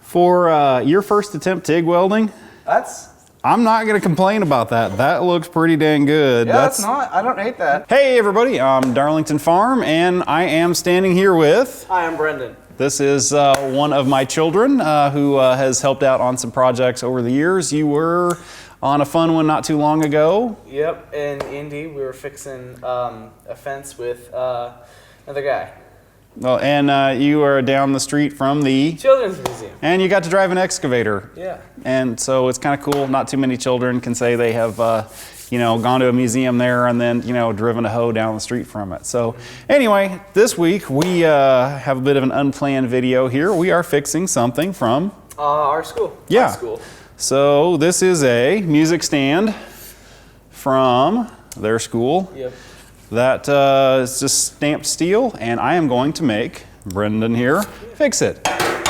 For your first attempt TIG welding, I'm not going to complain about that. That looks pretty dang good. Yeah, that's not. I don't hate that. Hey everybody, I'm Darlington Farm and I am standing here with... Hi, I'm Brendan. This is one of my children who has helped out on some projects over the years. You were on a fun one not too long ago. Yep, in Indy we were fixing a fence with another guy. Well, and you are down the street from the Children's Museum. And you got to drive an excavator. Yeah. And so it's kind of cool. Not too many children can say they have, you know, gone to a museum there and then, you know, driven a hoe down the street from it. So anyway, this week we have a bit of an unplanned video here. We are fixing something from our school. Yeah. My school. So this is a music stand from their school. Yep. That is just stamped steel, and I am going to make Brendan here fix it.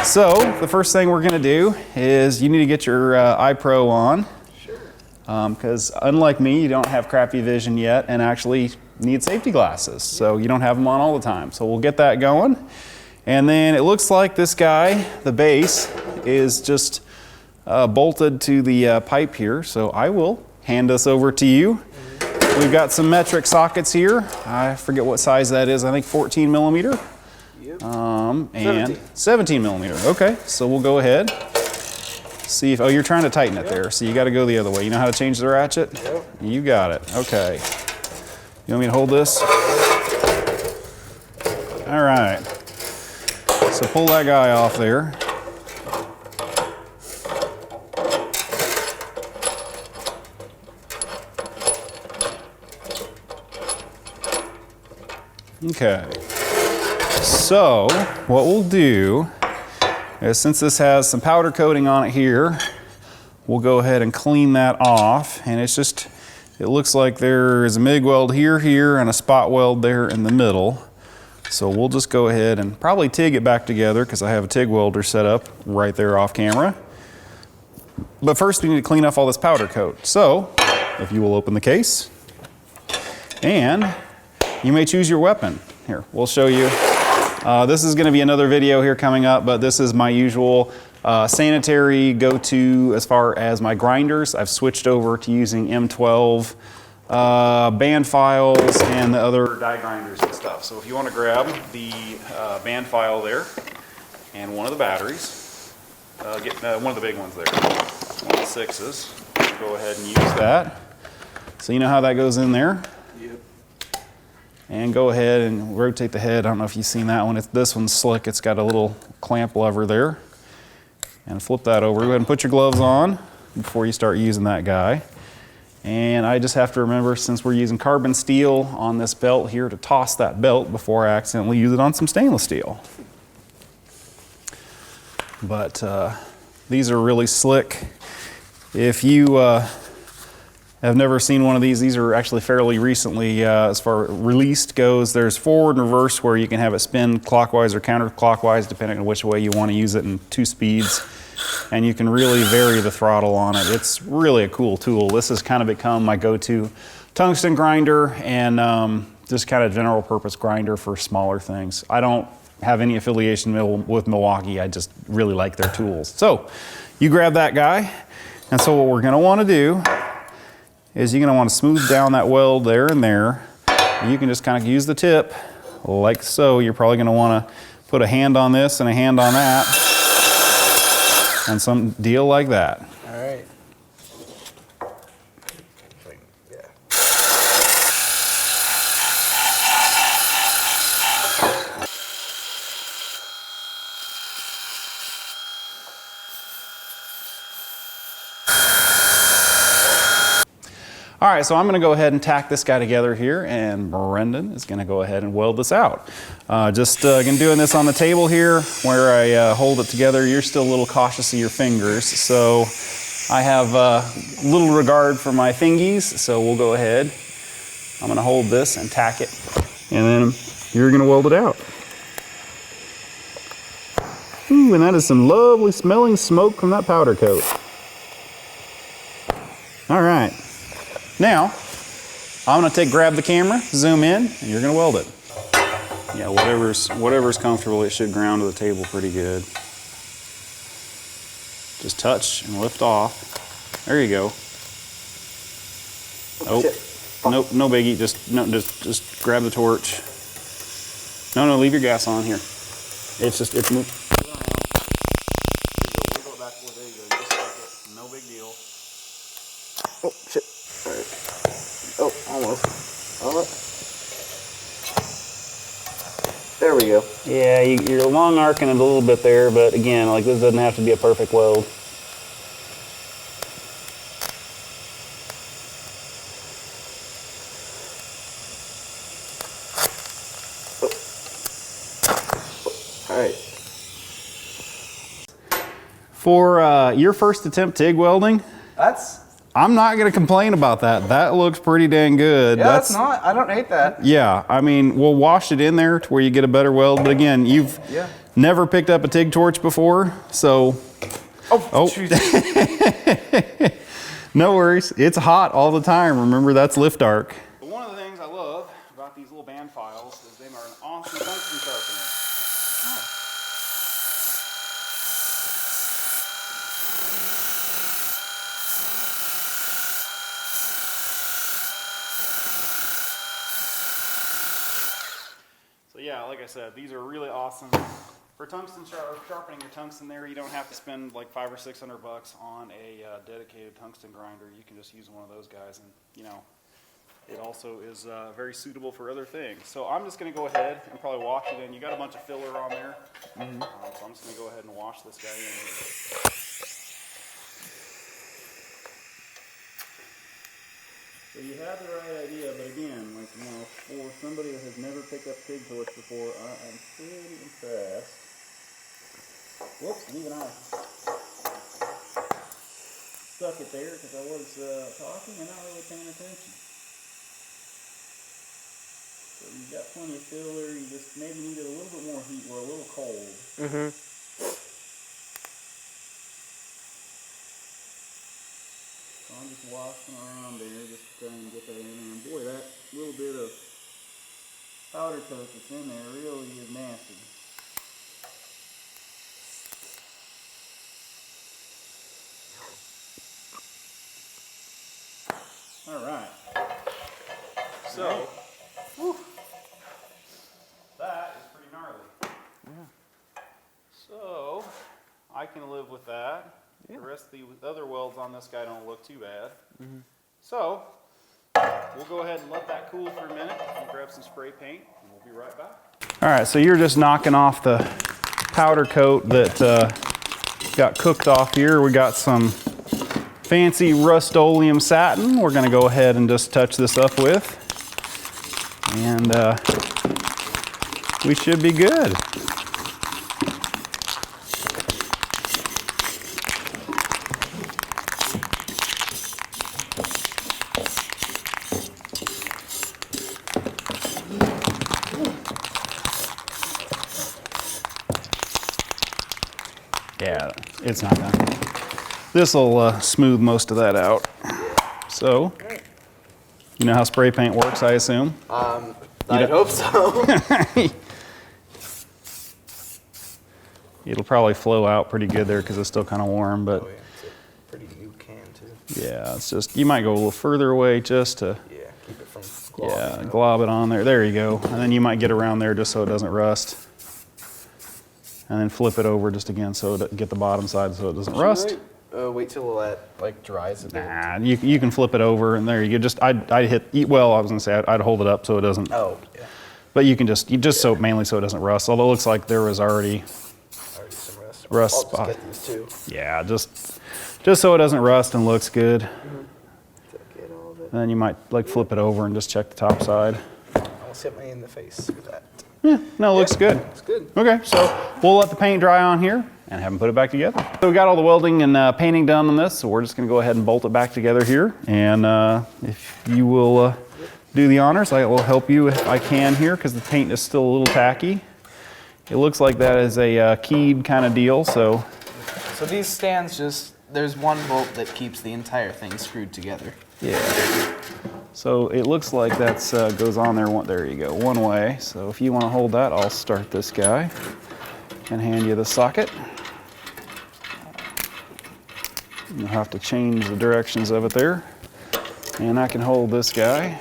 So the first thing we're going to do is you need to get your eye pro on. Sure. Because unlike me, you don't have crappy vision yet and actually need safety glasses. So you don't have them on all the time. So we'll get that going. And then it looks like this guy, the base, is just bolted to the pipe here. So I will hand this over to you. We've got some metric sockets here. I forget what size that is. I think 14 millimeter. Yep. And 17 millimeter. Okay, so we'll go ahead. See if, oh, you're trying to tighten it there. So you got to go the other way. You know how to change the ratchet? Yep. You got it. Okay. You want me to hold this? All right. So pull that guy off there. Okay, so what we'll do is, since this has some powder coating on it here, we'll go ahead and clean that off. And it's just, it looks like there is a MIG weld here, and a spot weld there in the middle. So we'll just go ahead and probably TIG it back together because I have a TIG welder set up right there off camera. But first we need to clean off all this powder coat. So if you will open the case, and you may choose your weapon. Here, we'll show you. This is going to be another video here coming up, but this is my usual sanitary go-to as far as my grinders. I've switched over to using M12 band files and the other die grinders and stuff. So if you want to grab the band file there and one of the batteries, get one of the big ones there, one of the 6s, go ahead and use that. So you know how that goes in there. And go ahead and rotate the head. I don't know if you've seen that one. This one's slick. It's got a little clamp lever there. And flip that over. Go ahead and put your gloves on before you start using that guy. And I just have to remember, since we're using carbon steel on this belt here, to toss that belt before I accidentally use it on some stainless steel. But these are really slick. If you I've never seen one of these are actually fairly recently, as far as released goes. There's forward and reverse where you can have it spin clockwise or counterclockwise depending on which way you want to use it, in 2 speeds. And you can really vary the throttle on it. It's really a cool tool. This has kind of become my go-to tungsten grinder and just kind of general purpose grinder for smaller things. I don't have any affiliation with Milwaukee. I just really like their tools. So you grab that guy. And so what we're going to want to do is you're going to want to smooth down that weld there and there. And you can just kind of use the tip like so. You're probably going to want to put a hand on this and a hand on that and some deal like that. All right. Yeah. All right, so I'm gonna go ahead and tack this guy together here, and Brendan is gonna go ahead and weld this out. Just again, doing this on the table here where I hold it together. You're still a little cautious of your fingers, so I have little regard for my fingies, so we'll go ahead. I'm gonna hold this and tack it, and then you're gonna weld it out. Ooh, and that is some lovely smelling smoke from that powder coat. All right. Now, I'm gonna grab the camera, zoom in, and you're gonna weld it. Yeah, whatever's comfortable, it should ground to the table pretty good. Just touch and lift off. There you go. Oh, nope, no biggie. Just grab the torch. No, leave your gas on here. It's moving. Wiggle it back. There you go. Just like it. No big deal. Oh shit! All right. Oh, almost. There we go. Yeah, you're long arcing it a little bit there, but again, like this doesn't have to be a perfect weld. All right. For your first attempt TIG welding, I'm not going to complain about that. That looks pretty dang good. Yeah, that's not. I don't hate that. Yeah, I mean, we'll wash it in there to where you get a better weld. But again, you've never picked up a TIG torch before, so. Oh. No worries. It's hot all the time. Remember, that's lift arc. One of the things I love about these little band files is they are an awesome tungsten sharpener. So yeah, like I said, these are really awesome. For tungsten sharpening your tungsten there, you don't have to spend like $500 or $600 on a dedicated tungsten grinder. You can just use one of those guys, and you know, it also is very suitable for other things. So I'm just going to go ahead and probably wash it in. You got a bunch of filler on there, so I'm just going to go ahead and wash this guy in. So you have the right idea, but again, like, you know, for somebody that has never picked up TIG torch before, I'm pretty impressed. Whoops, even I stuck it there because I was talking and not really paying attention. So you've got plenty of filler, you just maybe needed a little bit more heat, we're a little cold. Mm-hmm. So I'm just washing around there, just trying to get that in there. And boy, that little bit of powder coat that's in there really is nasty. All right. So, that is pretty gnarly. Yeah. So, I can live with that. Yeah. The rest of the other welds on this guy don't look too bad. So, we'll go ahead and let that cool for a minute. We'll grab some spray paint and we'll be right back. All right, so you're just knocking off the powder coat that got cooked off here. We got some fancy Rust-Oleum satin we're gonna go ahead and just touch this up with. And we should be good. Yeah, it's not done. This will smooth most of that out. So, you know how spray paint works, I assume? I hope so. It'll probably flow out pretty good there because it's still kind of warm, but Oh, yeah. It's a pretty new can too. yeah, it's just, you might go a little further away just to, Yeah, keep it from globbing out. glob it on there. There you go. And then you might get around there just so it doesn't rust. And then flip it over just again so it get the bottom side so it doesn't rust. Wait till that like dries a bit. Nah, you can flip it over and there you go. Just I'd hit, well, I was gonna say I'd hold it up so it doesn't. Oh, yeah. But you can just so mainly so it doesn't rust. Although it looks like there was already Some rust. Rust I'll spot. just get these two. Yeah, just so it doesn't rust and looks good. Get all of it. And then you might like flip it over and just check the top side. I'll hit me in the face with that. Yeah, no, it looks good. It's good. Okay, so we'll let the paint dry on here and have them put it back together. So we got all the welding and painting done on this, so we're just gonna go ahead and bolt it back together here. And if you will do the honors, I will help you if I can here because the paint is still a little tacky. It looks like that is a keyed kind of deal, so. So these stands there's one bolt that keeps the entire thing screwed together. Yeah. So it looks like that's goes on there. There you go, one way. So if you want to hold that, I'll start this guy and hand you the socket. You'll have to change the directions of it there. And I can hold this guy.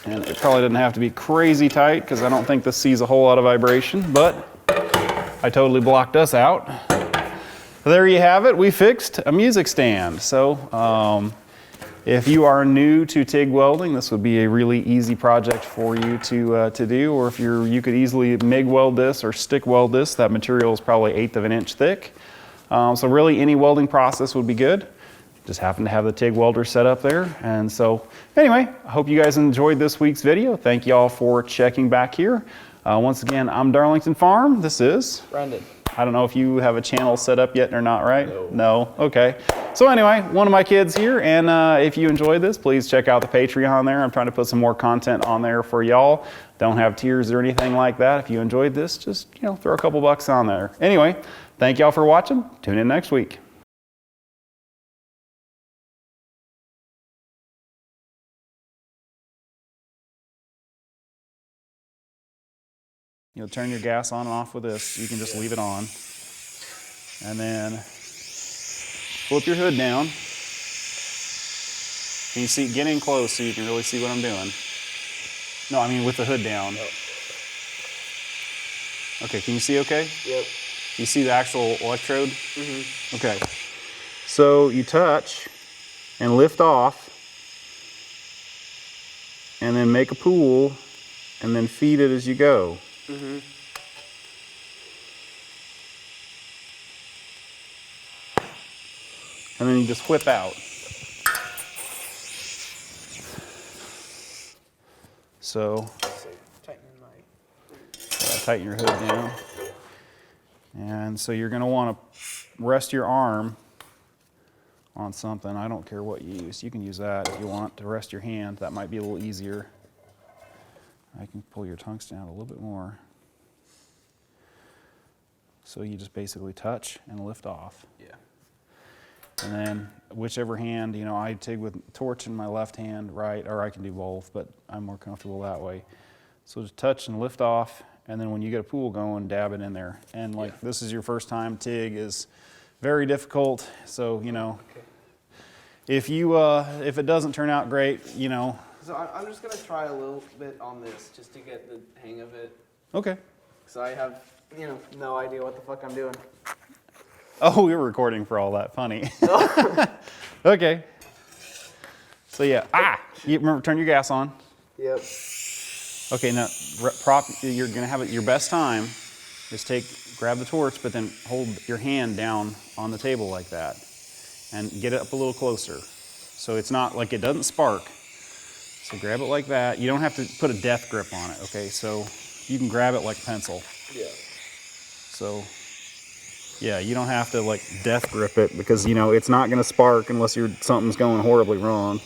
And it probably doesn't have to be crazy tight because I don't think this sees a whole lot of vibration, but I totally blocked us out. There you have it. We fixed a music stand. So if you are new to TIG welding, this would be a really easy project for you to do. Or if you could easily MIG weld this or stick weld this. That material is probably 1/8 of an inch thick. So really any welding process would be good. Just happen to have the TIG welder set up there. And so anyway, I hope you guys enjoyed this week's video. Thank you all for checking back here. Once again, I'm Darlington Farm. This is Brendan. I don't know if you have a channel set up yet or not, right? No. Okay. So anyway, one of my kids here, and if you enjoyed this, please check out the Patreon there. I'm trying to put some more content on there for y'all. Don't have tiers or anything like that. If you enjoyed this, just throw a couple bucks on there. Anyway, thank y'all for watching. Tune in next week. You'll turn your gas on and off with this. You can just leave it on. And then flip your hood down. Can you see? Get in close so you can really see what I'm doing. No, I mean with the hood down. Okay, can you see okay? Yep. You see the actual electrode? Mm-hmm. Okay. So you touch and lift off and then make a pool and then feed it as you go. Mm-hmm. And then you just whip out. So tighten your hood down. And so you're going to want to rest your arm on something. I don't care what you use. You can use that if you want to rest your hand. That might be a little easier. I can pull your tungsten out a little bit more. So you just basically touch and lift off. Yeah. And then whichever hand, I TIG with torch in my left hand, right, or I can do both, but I'm more comfortable that way. So just touch and lift off, and then when you get a pool going, dab it in there. And this is your first time, TIG is very difficult. So, Okay. if it doesn't turn out great, So I'm just gonna try a little bit on this just to get the hang of it. Okay. So I have, no idea what the fuck I'm doing. Oh, we were recording for all that. Funny. Okay. So yeah. You remember, turn your gas on. Yep. Okay, now you're gonna have it. Your best time is grab the torch, but then hold your hand down on the table like that, and get it up a little closer, so it's not like it doesn't spark. So grab it like that. You don't have to put a death grip on it. Okay, so you can grab it like a pencil. Yeah. So yeah, you don't have to like death grip it because it's not gonna spark unless something's going horribly wrong.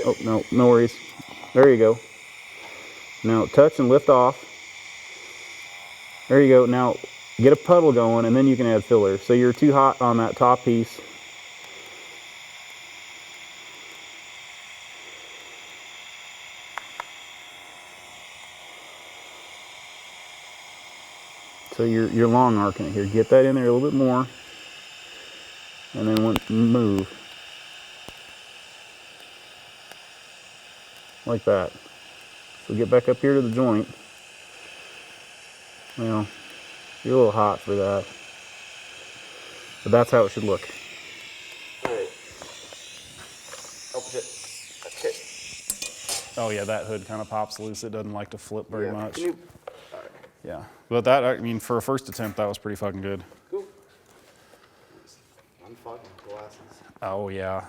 Oh, no, no worries. There you go. Now touch and lift off. There you go. Now get a puddle going and then you can add filler. So you're too hot on that top piece. So you're long arcing it here. Get that in there a little bit more. And then move. Like that. So get back up here to the joint. Well, you're a little hot for that. But that's how it should look. Alright. Oh shit. Okay. Oh yeah, that hood kind of pops loose. It doesn't like to flip very much. Alright. Yeah. But that, I mean, for a first attempt, that was pretty fucking good. Cool. Unfucking glasses. Oh yeah.